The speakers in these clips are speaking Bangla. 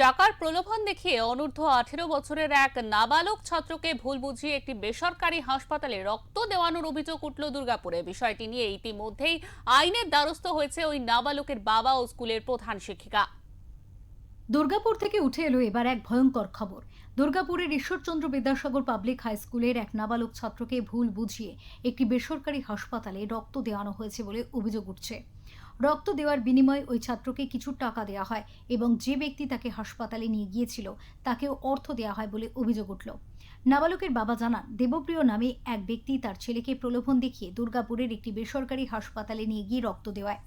টাকার প্রলোভন দেখিয়ে অনূর্ধ্ব 18 বছরের এক নাবালক ছাত্রকে ভুল বুঝিয়ে একটি বেসরকারি হাসপাতালে রক্ত দেওয়ানোর অভিযোগ উঠল দুর্গাপুরে। বিষয়টি নিয়ে ইতিমধ্যেই আইনের দ্বারস্থ হয়েছে ওই নাবালকের বাবা ও স্কুলের প্রধান শিক্ষিকা। দুর্গাপুর থেকে উঠে এলো এবার এক ভয়ঙ্কর খবর। দুর্গাপুরের ঈশ্বরচন্দ্র বিদ্যাসাগর পাবলিক হাই স্কুলের এক নাবালক ছাত্রকে ভুল বুঝিয়ে একটি বেসরকারি হাসপাতালে রক্ত দেওয়ানো হয়েছে বলে অভিযোগ উঠছে। রক্ত দেওয়ার বিনিময়ে ওই ছাত্রকে কিছু টাকা দেওয়া হয় এবং যে ব্যক্তি তাকে হাসপাতালে নিয়ে গিয়েছিল তাকেও অর্থ দেওয়া হয় বলে অভিযোগ উঠল। নাবালকের বাবা জানান, দেবপ্রিয় নামে এক ব্যক্তি তার ছেলেকে প্রলোভন দেখিয়ে দুর্গাপুরের একটি বেসরকারি হাসপাতালে নিয়ে গিয়ে রক্ত দেওয়ায়।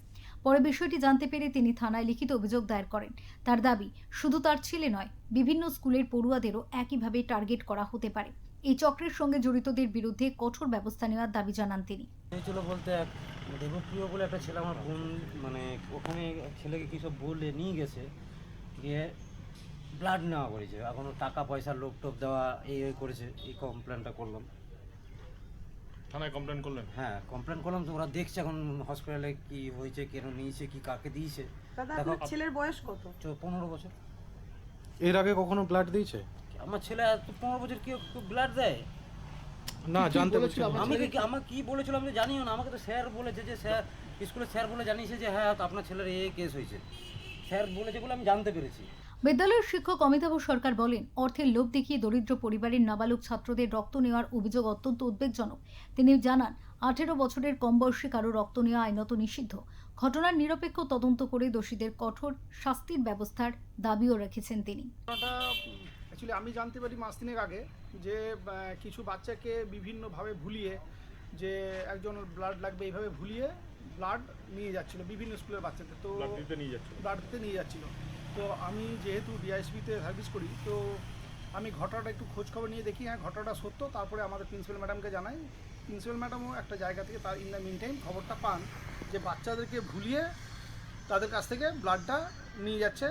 পরে বিষয়টি জানতে পেরে তিনি থানায় লিখিত অভিযোগ দায়ের করেন। তার দাবি, শুধু তার ছেলে নয়, বিভিন্ন স্কুলের পড়ুয়াদেরও একইভাবে টার্গেট করা হতে পারে। এই চক্রের সঙ্গে জড়িতদের বিরুদ্ধে কঠোর ব্যবস্থা নেওয়ার দাবি জানান তিনি। হয়েছিল বলতে এক দেবপ্রিয় বলে একটা ছেলে আমার বোন ওখানে ছেলেকে কী সব বলে নিয়ে গেছে, গিয়ে ব্লাড নেওয়া করেছে। এখনও টাকা পয়সার লোভ টোপ দেওয়া এই করেছে। এই কমপ্লেনটা করলাম, থানায় কমপ্লেন করলেন? হ্যাঁ কমপ্লেন করলাম। তো ওরা দেখছে এখন হসপিটালে কি হয়েছে, কেন নিয়েছে, কি কাকে দিয়েছে। দাদা, ছেলের বয়স কত? 15 বছর। এর আগে কখনো ব্লাড দিয়েছে? আমার ছেলে 15 বছর কেউ ব্লাড দেয় না, জানতে পারছি। আমার কি বলেছিল আমি জানিও না। আমাকে তো স্যার বলেছে যে স্যার স্কুলের স্যার বলে জানিয়েছে যে হ্যাঁ আপনার ছেলের এই কেস হয়েছে। স্যার বলেছে বলে আমি জানতে পেরেছি। বিদ্যালয়ের শিক্ষক অমিতাভ সরকার বলেন, অর্থের লোভ দেখিয়ে দরিদ্র পরিবারের নাবালক ছাত্রদের রক্ত নেওয়ার অভিযোগ অত্যন্ত উদ্বেগজনক। তিনি জানান, 18 বছরের কম বয়সী কারো রক্ত নেওয়া আইনত নিষিদ্ধ। ঘটনার নিরপেক্ষ তদন্ত করে দোষীদের কঠোর শাস্তির ব্যবস্থার দাবিও রেখেছেন তিনি। অ্যাকচুয়ালি আমি জানতে পারি মাস তিনেক আগে যে কিছু বাচ্চাকে বিভিন্নভাবে ভুলিয়ে, যে একজন ব্লাড লাগবে এইভাবে ভুলিয়ে ব্লাড নিয়ে যাচ্ছিল বিভিন্ন স্কুলের বাচ্চাদের। তো ব্লাড দিতে নিয়ে যাচ্ছিল। তো আমি যেহেতু ডিআইএসপিতে সার্ভিস করি, তো আমি ঘটনাটা একটু খোঁজ খবর নিয়ে দেখি, হ্যাঁ ঘটনাটা সত্য। তারপরে আমাদের প্রিন্সিপাল ম্যাডামকে জানাই। প্রিন্সিপাল ম্যাডামও একটা জায়গা থেকে তার ইন দ্য মিন টাইম খবরটা পান যে বাচ্চাদেরকে ভুলিয়ে তাদের কাছ থেকে ব্লাডটা নিয়ে যাচ্ছে।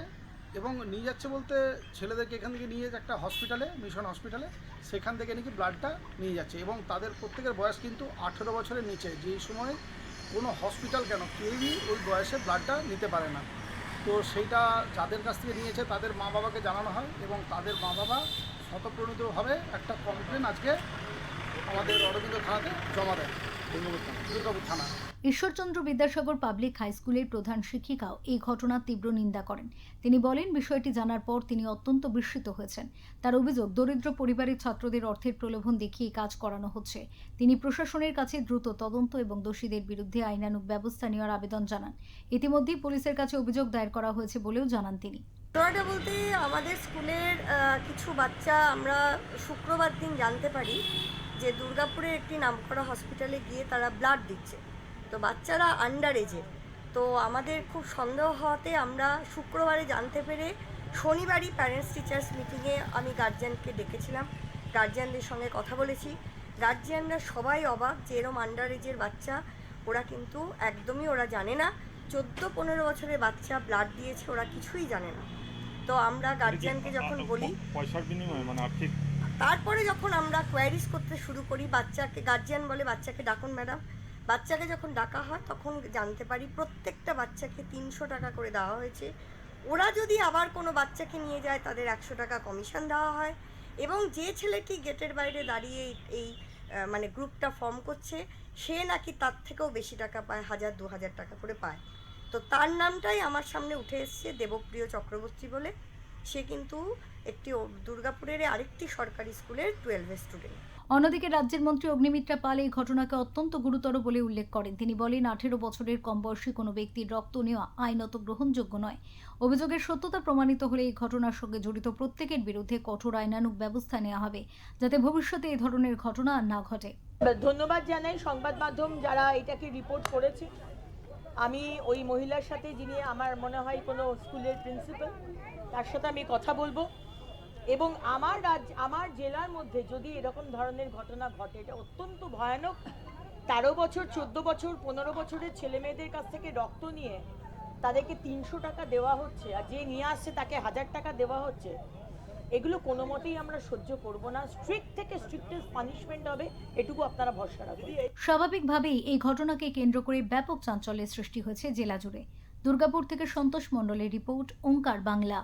এবং নিয়ে যাচ্ছে বলতে ছেলেদেরকে এখান থেকে নিয়ে একটা হসপিটালে, মিশন হসপিটালে, সেখান থেকে নাকি ব্লাডটা নিয়ে যাচ্ছে। এবং তাদের প্রত্যেকের বয়স কিন্তু 18 বছরের নিচে, যেই সময় কোনো হসপিটাল কেন কেউই ওই বয়সে ব্লাডটা নিতে পারে না। তো সেইটা যাদের কাছ থেকে নিয়েছে তাদের মা বাবাকে জানানো হয় এবং তাদের মা বাবা স্বতঃপ্রণীতভাবে একটা কমপ্লেন আজকে আমাদের অরবিন্দ থানাতে জমা দেয়, দুর্গাপুর থানা। ঈশ্বরচন্দ্র বিদ্যাসাগর পাবলিক হাই স্কুলের প্রধান শিক্ষিকাও এই ঘটনার তীব্র নিন্দা করেন। তিনি বলেন, বিষয়টি জানার পর তিনি অত্যন্ত বিস্মিত হয়েছেন। তার অভিযোগ, দরিদ্র পরিবারের ছাত্রদের অর্থের প্রলোভন দেখিয়ে কাজ করানো হচ্ছে। তিনি প্রশাসনের কাছে দ্রুত তদন্ত এবং দোষীদের বিরুদ্ধে আইনানুগ ব্যবস্থা নেওয়ার আবেদন জানান। ইতিমধ্যেই পুলিশের কাছে অভিযোগ দায়ের করা হয়েছে বলেও জানান তিনি। ঘটনাটা বলতে আমাদের স্কুলের কিছু বাচ্চা আমরা শুক্রবার দিন জানতে পারি যে দুর্গাপুরের একটি নামকরা হসপিটালে গিয়ে তারা ব্লাড দিচ্ছে। তো বাচ্চারা আন্ডার এজের। তো আমাদের খুব সন্দেহ হওয়াতে আমরা শুক্রবারে জানতে পেরে শনিবারই প্যারেন্টস টিচার্স মিটিংয়ে আমি গার্জিয়ানকে ডেকেছিলাম, গার্জিয়ানদের সঙ্গে কথা বলেছি। গার্জিয়ানরা সবাই অবাক যে এরম আন্ডার এজের বাচ্চা, ওরা কিন্তু একদমই ওরা জানে না। 14-15 বছরের বাচ্চা ব্লাড দিয়েছে, ওরা কিছুই জানে না। তো আমরা গার্জিয়ানকে যখন বলি পয়সার বিনিময়ে, মানে আর্থিক, তারপরে যখন আমরা কোয়ারিজ করতে শুরু করি, বাচ্চাকে গার্জিয়ান বলে বাচ্চাকে ডাকুন ম্যাডাম। বাচ্চাকে যখন ডাকা হয় তখন জানতে পারি প্রত্যেকটা বাচ্চাকে 300 টাকা করে দেওয়া হয়েছে। ওরা যদি আবার কোনো বাচ্চাকে নিয়ে যায় তাদের 100 টাকা কমিশন দেওয়া হয়। এবং যে ছেলেটি গেটের বাইরে দাঁড়িয়ে এই মানে গ্রুপটা ফর্ম করছে, সে নাকি তার থেকেও বেশি টাকা পায়, 1000-2000 টাকা করে পায়। তো তার নামটাই আমার সামনে উঠে এসছে, দেবপ্রিয় চক্রবর্তী বলে। সে কিন্তু একটি দুর্গাপুরের আরেকটি সরকারি স্কুলের 12 স্টুডেন্ট। অন্যদিকে রাজ্যের মন্ত্রী অগ্নিমিত্রা পাল এই ঘটনাকে অত্যন্ত গুরুতর বলে উল্লেখ করেন। তিনি বলেন, 18 বছরের কম বয়সী কোনো ব্যক্তির রক্ত নেওয়া আইনত গ্রহণযোগ্য নয়। অভিযোগের সত্যতা প্রমাণিত হলে এই ঘটনার সঙ্গে জড়িত প্রত্যেকের বিরুদ্ধে কঠোর আইনানুগ ব্যবস্থা নেওয়া হবে, যাতে ভবিষ্যতে এই ধরনের ঘটনা আর না ঘটে। ধন্যবাদ জানাই সংবাদ মাধ্যম যারা এটাকে রিপোর্ট করেছে। আমি ওই মহিলার সাথে, যিনি আমার মনে হয় কোনো স্কুলের প্রিন্সিপাল, তার সাথে আমি কথা বলবো। এবং আমার জেলার মধ্যে যদি এরকম ধরনের ঘটনা ঘটে, এটা অত্যন্ত ভয়ানক। 13 বছর, 14 বছর, 15 বছরের ছেলে মেয়েদের কাছ থেকে রক্ত নিয়ে তাদেরকে 300 টাকা দেওয়া হচ্ছে, আর যে নিয়ে আসছে তাকে 1000 টাকা দেওয়া হচ্ছে। এগুলো কোনো মতেই আমরা সহ্য করব না। স্ট্রিক্ট থেকে স্ট্রিক্টেস্ট পানিশমেন্ট হবে, এটুকু আপনারা ভরসা রাখবেন। স্বাভাবিকভাবেই এই ঘটনাকে কেন্দ্র করে ব্যাপক চাঞ্চল্যের সৃষ্টি হয়েছে জেলা জুড়ে। দুর্গাপুর থেকে সন্তোষ মণ্ডলের রিপোর্ট, ওঙ্কার বাংলা।